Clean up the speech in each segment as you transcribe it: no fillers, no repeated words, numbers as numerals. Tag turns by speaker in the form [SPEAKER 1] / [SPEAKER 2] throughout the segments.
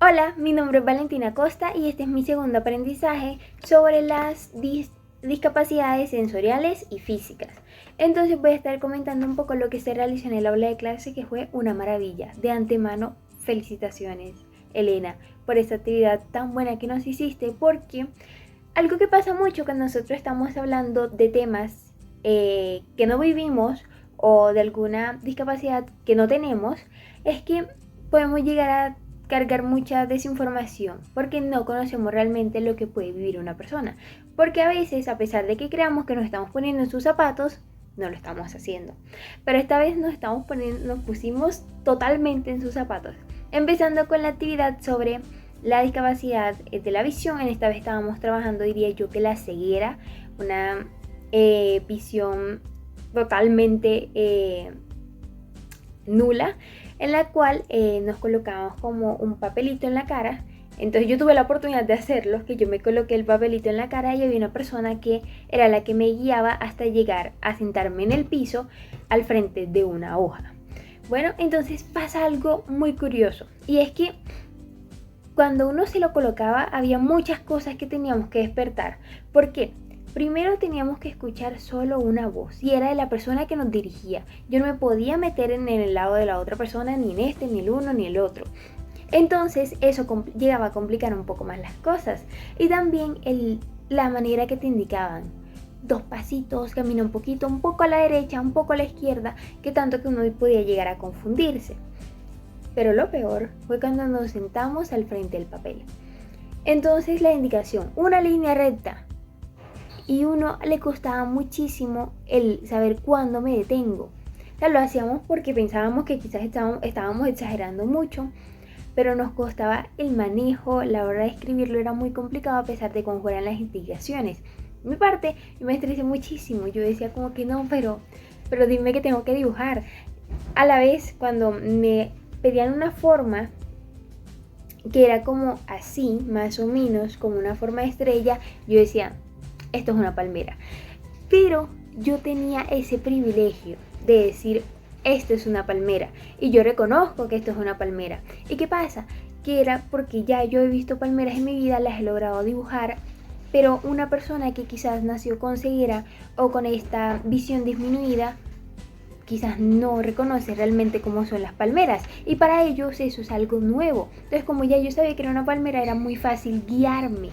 [SPEAKER 1] Hola, mi nombre es Valentina Costa y este es mi segundo aprendizaje sobre las discapacidades sensoriales y físicas. Entonces voy a estar comentando un poco lo que se realizó en el aula de clase, que fue una maravilla. De antemano, felicitaciones, Elena, por esta actividad tan buena que nos hiciste, porque algo que pasa mucho cuando nosotros estamos hablando de temas que no vivimos o de alguna discapacidad que no tenemos, es que podemos llegar a cargar mucha desinformación porque no conocemos realmente lo que puede vivir una persona. Porque a veces, a pesar de que creamos que nos estamos poniendo en sus zapatos, no lo estamos haciendo. Pero esta vez nos pusimos totalmente en sus zapatos. Empezando con la actividad sobre la discapacidad de la visión. En esta vez estábamos trabajando, diría yo, que la ceguera, una visión totalmente nula, en la cual nos colocamos como un papelito en la cara. Entonces yo tuve la oportunidad de hacerlo, que yo me coloqué el papelito en la cara y había una persona que era la que me guiaba hasta llegar a sentarme en el piso al frente de una hoja. Bueno, entonces pasa algo muy curioso, y es que cuando uno se lo colocaba había muchas cosas que teníamos que despertar. ¿Por qué? Primero teníamos que escuchar solo una voz y era de la persona que nos dirigía. Yo no me podía meter en el lado de la otra persona, ni en este, ni el uno, ni el otro. Entonces eso llegaba a complicar un poco más las cosas. Y también la manera que te indicaban. 2 pasitos, camina un poco a la derecha, un poco a la izquierda, que tanto que uno podía llegar a confundirse. Pero lo peor fue cuando nos sentamos al frente del papel. Entonces la indicación, una línea recta. Y uno le costaba muchísimo el saber cuándo me detengo. O sea, lo hacíamos porque pensábamos que quizás estábamos exagerando mucho, pero nos costaba el manejo, la hora de escribirlo era muy complicado a pesar de cómo fueran las indicaciones. Mi parte, yo me estresé muchísimo, yo decía como que no, pero dime que tengo que dibujar. A la vez, cuando me pedían una forma que era como así, más o menos, como una forma de estrella, yo decía, esto es una palmera. Pero yo tenía ese privilegio de decir, esto es una palmera, y yo reconozco que esto es una palmera. ¿Y qué pasa? Que era porque ya yo he visto palmeras en mi vida, las he logrado dibujar, pero una persona que quizás nació con ceguera o con esta visión disminuida, quizás no reconoce realmente cómo son las palmeras, y para ellos eso es algo nuevo. Entonces, como ya yo sabía que era una palmera, era muy fácil guiarme.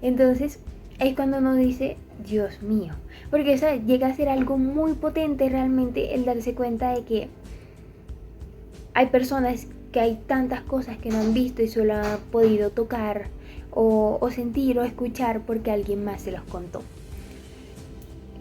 [SPEAKER 1] Entonces es cuando uno dice, Dios mío, porque eso llega a ser algo muy potente realmente, el darse cuenta de que hay personas que hay tantas cosas que no han visto y solo han podido tocar o sentir o escuchar porque alguien más se los contó.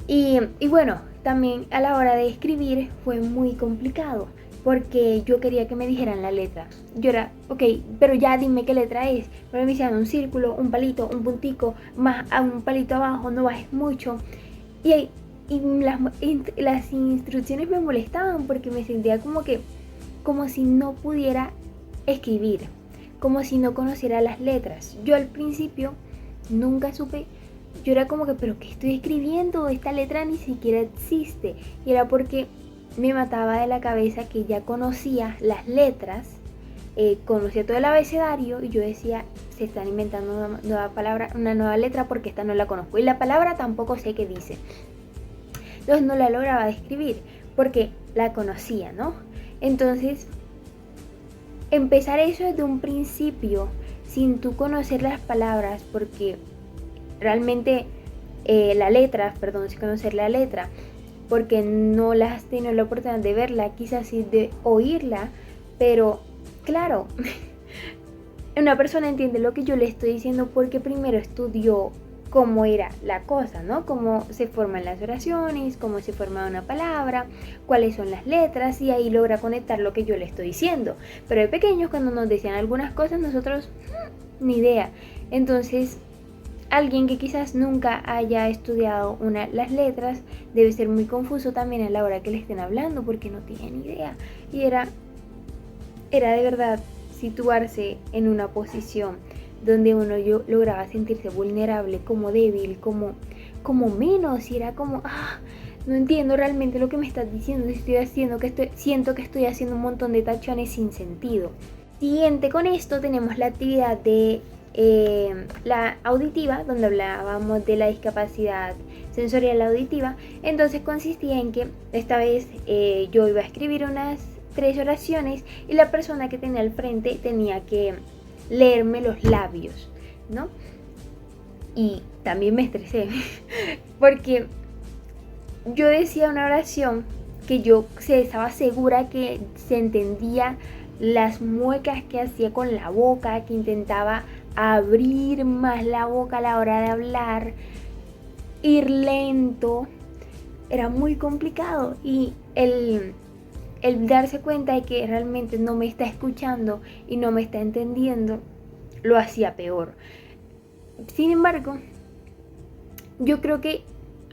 [SPEAKER 1] Y bueno, también a la hora de escribir fue muy complicado porque yo quería que me dijeran la letra. Yo era, ok, pero ya dime qué letra es. Pero me decían un círculo, un palito, un puntico, más a un palito abajo, no bajes mucho. Y las instrucciones me molestaban porque me sentía como si no pudiera escribir, como si no conociera las letras. Yo al principio nunca supe. Yo era como que, pero ¿qué estoy escribiendo? Esta letra ni siquiera existe. Y era porque me mataba de la cabeza que ya conocía las letras, conocía todo el abecedario y yo decía, se están inventando una nueva palabra, una nueva letra porque esta no la conozco. Y la palabra tampoco sé qué dice. Entonces no la lograba describir porque la conocía, ¿no? Entonces, empezar eso desde un principio, sin tú conocer las palabras, porque realmente sin conocer la letra, porque no las has tenido la oportunidad de verla, quizás sí de oírla, pero claro, una persona entiende lo que yo le estoy diciendo porque primero estudió cómo era la cosa, ¿no? Cómo se forman las oraciones, cómo se forma una palabra, cuáles son las letras, y ahí logra conectar lo que yo le estoy diciendo. Pero de pequeños, cuando nos decían algunas cosas, nosotros ni idea. Entonces, alguien que quizás nunca haya estudiado las letras debe ser muy confuso también a la hora que le estén hablando porque no tienen idea. Y era de verdad situarse en una posición donde uno lograba sentirse vulnerable, como débil, como menos, y era como, no entiendo realmente lo que me estás diciendo, siento que estoy haciendo un montón de tachones sin sentido. Siguiente con esto tenemos la actividad de la auditiva, donde hablábamos de la discapacidad sensorial auditiva. Entonces consistía en que esta vez yo iba a escribir unas 3 oraciones y la persona que tenía al frente tenía que leerme los labios, ¿no? Y también me estresé porque yo decía una oración que yo estaba segura que se entendía, las muecas que hacía con la boca, que intentaba abrir más la boca a la hora de hablar, ir lento, era muy complicado. Y el darse cuenta de que realmente no me está escuchando y no me está entendiendo, lo hacía peor. Sin embargo, yo creo que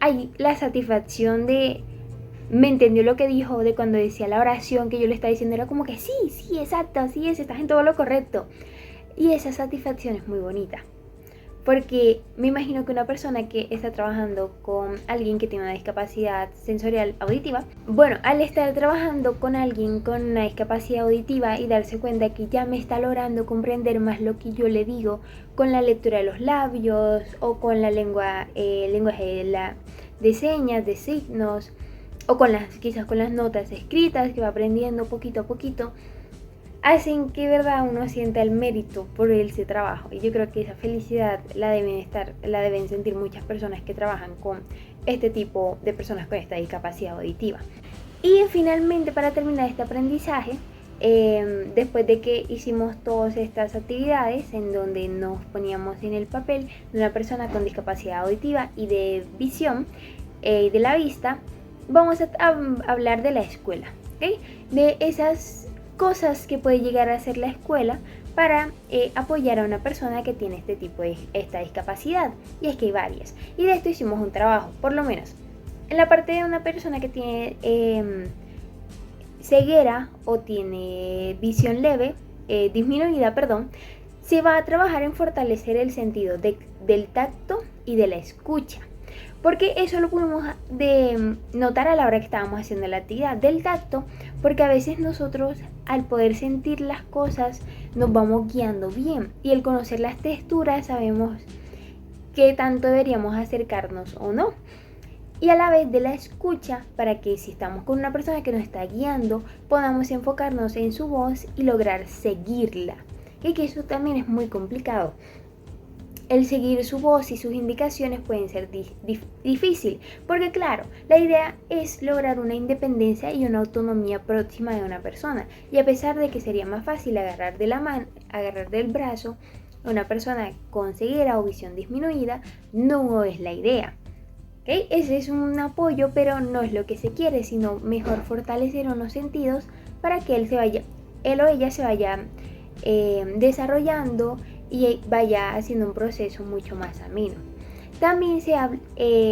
[SPEAKER 1] hay la satisfacción de me entendió lo que dijo, de cuando decía la oración que yo le estaba diciendo, era como que sí, exacto, así es, estás en todo lo correcto. Y esa satisfacción es muy bonita, porque me imagino que una persona que está trabajando con alguien que tiene una discapacidad sensorial auditiva, bueno, al estar trabajando con alguien con una discapacidad auditiva y darse cuenta que ya me está logrando comprender más lo que yo le digo con la lectura de los labios o con la lenguaje de señas, de signos, o quizás con las notas escritas que va aprendiendo poquito a poquito, hacen que verdad uno sienta el mérito por ese trabajo. Y yo creo que esa felicidad la deben sentir muchas personas que trabajan con este tipo de personas con esta discapacidad auditiva. Y finalmente, para terminar este aprendizaje, después de que hicimos todas estas actividades en donde nos poníamos en el papel de una persona con discapacidad auditiva y de visión de la vista, vamos a hablar de la escuela, ¿okay? De esas cosas que puede llegar a hacer la escuela para apoyar a una persona que tiene esta discapacidad. Y es que hay varias. Y de esto hicimos un trabajo, por lo menos. En la parte de una persona que tiene ceguera o tiene visión leve, disminuida, perdón, se va a trabajar en fortalecer el sentido del tacto y de la escucha. Porque eso lo pudimos notar a la hora que estábamos haciendo la actividad del tacto, porque a veces nosotros al poder sentir las cosas nos vamos guiando bien, y al conocer las texturas sabemos qué tanto deberíamos acercarnos o no. Y a la vez de la escucha, para que si estamos con una persona que nos está guiando, podamos enfocarnos en su voz y lograr seguirla, y que eso también es muy complicado. El seguir su voz y sus indicaciones pueden ser difícil, porque claro, la idea es lograr una independencia y una autonomía próxima de una persona, y a pesar de que sería más fácil agarrar del brazo a una persona con ceguera o visión disminuida, no es la idea. ¿Okay? Ese es un apoyo, pero no es lo que se quiere, sino mejor fortalecer unos sentidos para que él o ella se vaya desarrollando y vaya haciendo un proceso mucho más ameno. También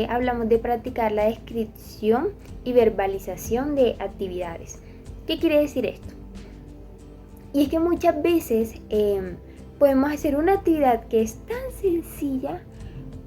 [SPEAKER 1] hablamos de practicar la descripción y verbalización de actividades. ¿Qué quiere decir esto? Y es que muchas veces podemos hacer una actividad que es tan sencilla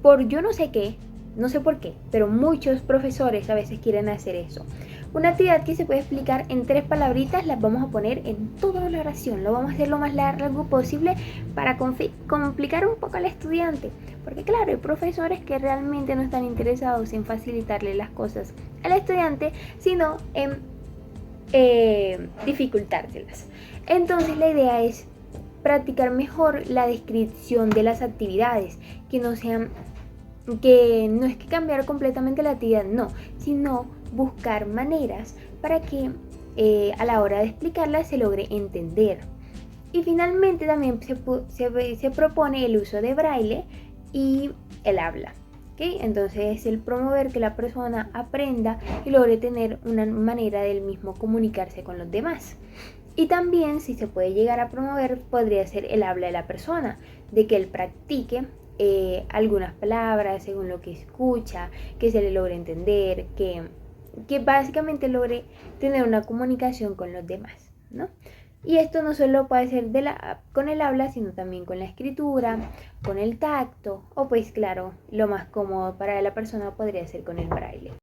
[SPEAKER 1] por yo no sé qué, no sé por qué, pero muchos profesores a veces quieren hacer eso. Una actividad que se puede explicar en 3 palabritas, las vamos a poner en toda la oración. Lo vamos a hacer lo más largo posible para complicar un poco al estudiante. Porque claro, hay profesores que realmente no están interesados en facilitarle las cosas al estudiante, sino en dificultárselas. Entonces la idea es practicar mejor la descripción de las actividades, que no es que cambiar completamente la actividad, no, sino buscar maneras para que a la hora de explicarla se logre entender. Y finalmente también se propone el uso de braille y el habla. ¿Okay? Entonces el promover que la persona aprenda y logre tener una manera del mismo comunicarse con los demás. Y también, si se puede llegar a promover, podría ser el habla de la persona, de que él practique algunas palabras según lo que escucha, que se le logre entender, que básicamente logre tener una comunicación con los demás, ¿no? Y esto no solo puede ser con el habla, sino también con la escritura, con el tacto, o pues claro, lo más cómodo para la persona podría ser con el braille.